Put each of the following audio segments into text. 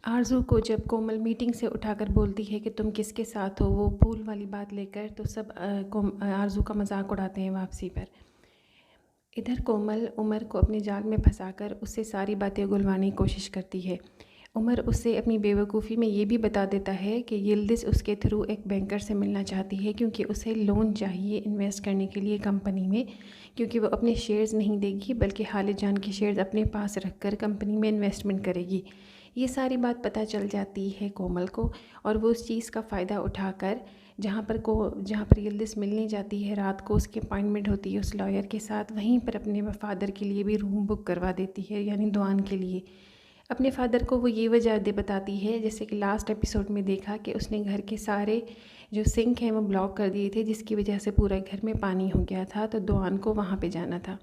आरज़ू को जब कोमल मीटिंग से उठाकर बोलती है कि तुम किसके साथ हो, वो पूल वाली बात लेकर, तो सब आरज़ू का मजाक उड़ाते हैं वापसी पर। इधर कोमल उमर को अपने जाल में फंसाकर उससे सारी बातें उगलवाने की कोशिश करती है। उमर उससे अपनी बेवकूफ़ी में ये भी बता देता है कि यिल्दिज़ उसके थ्रू एक बैंकर से मिलना चाहती है क्योंकि उसे लोन चाहिए इन्वेस्ट करने के लिए कंपनी में, क्योंकि वो अपने शेयर्स नहीं देगी बल्कि खालिद जान के शेयर्स अपने पास रखकर कंपनी में इन्वेस्टमेंट करेगी। ये सारी बात पता चल जाती है कोमल को और वो उस चीज़ का फ़ायदा उठाकर जहाँ पर यिल्दिज़ मिलने जाती है रात को, उसकी अपॉइंटमेंट होती है उस लॉयर के साथ, वहीं पर अपने फ़ादर के लिए भी रूम बुक करवा देती है, यानी दुआन के लिए। अपने फ़ादर को वो ये वजह दे बताती है, जैसे कि लास्ट एपिसोड में देखा कि उसने घर के सारे जो सिंक हैं वो ब्लॉक कर दिए थे, जिसकी वजह से पूरा घर में पानी हो गया था, तो दुआन को वहाँ पे जाना था।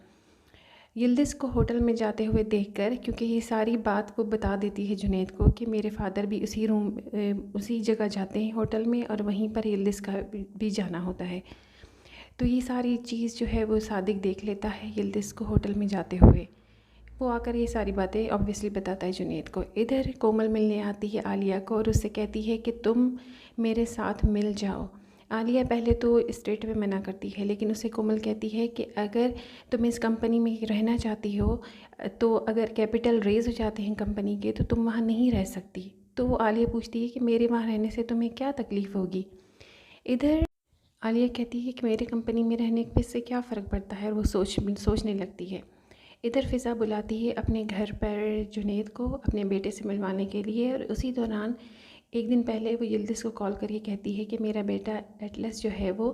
यिल्दिज़ को होटल में जाते हुए देखकर, क्योंकि ये सारी बात वो बता देती है जुनैद को कि मेरे फ़ादर भी उसी जगह जाते हैं होटल में और वहीं पर यिल्दिज़ का भी जाना होता है। तो ये सारी चीज़ जो है वो सादिक देख लेता है यिल्दिज़ को होटल में जाते हुए। वो आकर ये सारी बातें ऑब्वियसली बताता है जुनैद को। इधर कोमल मिलने आती है आलिया को और उससे कहती है कि तुम मेरे साथ मिल जाओ। आलिया पहले तो स्ट्रेट में मना करती है, लेकिन उसे कोमल कहती है कि अगर तुम इस कंपनी में रहना चाहती हो, तो अगर कैपिटल रेज़ हो जाते हैं कंपनी के, तो तुम वहाँ नहीं रह सकती। तो वो आलिया पूछती है कि मेरे वहाँ रहने से तुम्हें क्या तकलीफ़ होगी। इधर आलिया कहती है कि मेरे कंपनी में रहने पे से क्या फ़र्क पड़ता है, और वो सोचने लगती है। इधर फ़िज़ा बुलाती है अपने घर पर जुनैद को अपने बेटे से मिलवाने के लिए, और उसी दौरान एक दिन पहले वो यिल्दिज़ को कॉल करके कहती है कि मेरा बेटा एटलस जो है वो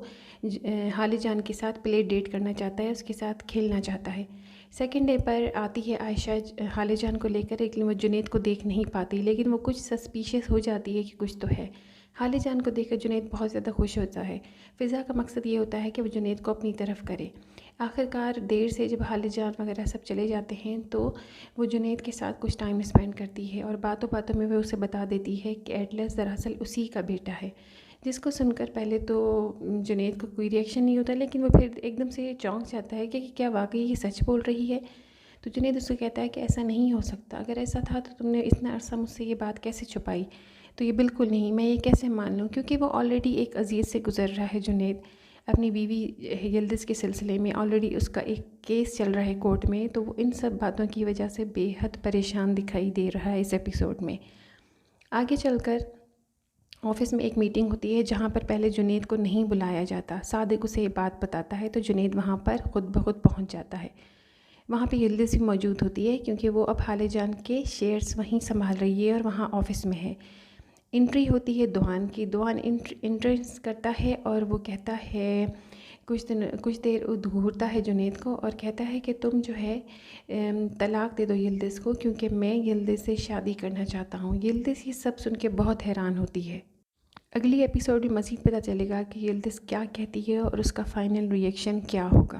खालिद जान के साथ प्ले डेट करना चाहता है, उसके साथ खेलना चाहता है। सेकंड डे पर आती है आयशा खालिद जान को लेकर, लेकिन वो जुनैद को देख नहीं पाती, लेकिन वो कुछ सस्पिशियस हो जाती है कि कुछ तो है। खालिद जान को देखकर जुनैद बहुत ज़्यादा खुश होता है। फ़िज़ा का मकसद ये होता है कि वो जुनैद को अपनी तरफ करे। आखिरकार देर से जब खालिद जान वगैरह सब चले जाते हैं, तो वो जुनैद के साथ कुछ टाइम स्पेंड करती है और बातों बातों में वो उसे बता देती है कि एटलस दरअसल उसी का बेटा है। जिसको सुनकर पहले तो जुनैद को कोई रिएक्शन नहीं होता, लेकिन वो फिर एकदम से चौंक जाता है कि क्या वाकई ये सच बोल रही है। तो जुनैद उससे कहता है कि ऐसा नहीं हो सकता, अगर ऐसा था तो तुमने इतना अरसा मुझसे ये बात कैसे छुपाई। तो ये बिल्कुल नहीं, मैं ये कैसे मान लूँ, क्योंकि वो ऑलरेडी एक अजीज़ से गुज़र रहा है जुनैद अपनी बीवी यिल्दिज़ के सिलसिले में। ऑलरेडी उसका एक केस चल रहा है कोर्ट में, तो वो इन सब बातों की वजह से बेहद परेशान दिखाई दे रहा है इस एपिसोड में। आगे चलकर ऑफ़िस में एक मीटिंग होती है जहाँ पर पहले जुनैद को नहीं बुलाया जाता। सादिक उसे ये बात बताता है तो जुनैद वहाँ पर ख़ुद ब खुद पहुँच जाता है। वहाँ पे यिल्दिज़ भी मौजूद होती है, क्योंकि वो अब खालिद जान के शेयर्स वहीं संभाल रही है और वहाँ ऑफ़िस में है। एंट्री होती है दुआन की। दुआन इंट्रेंस करता है और वो कहता है, कुछ देर घूरता है जुनैद को और कहता है कि तुम जो है तलाक़ दे दो यिल्दिज़ को, क्योंकि मैं यिल्दिज़ से शादी करना चाहता हूँ। यिल्दिज़ ये सब सुन के बहुत हैरान होती है। अगली एपिसोड में मज़ीद पता चलेगा कि यिल्दिज़ क्या कहती है और उसका फ़ाइनल रिएक्शन क्या होगा।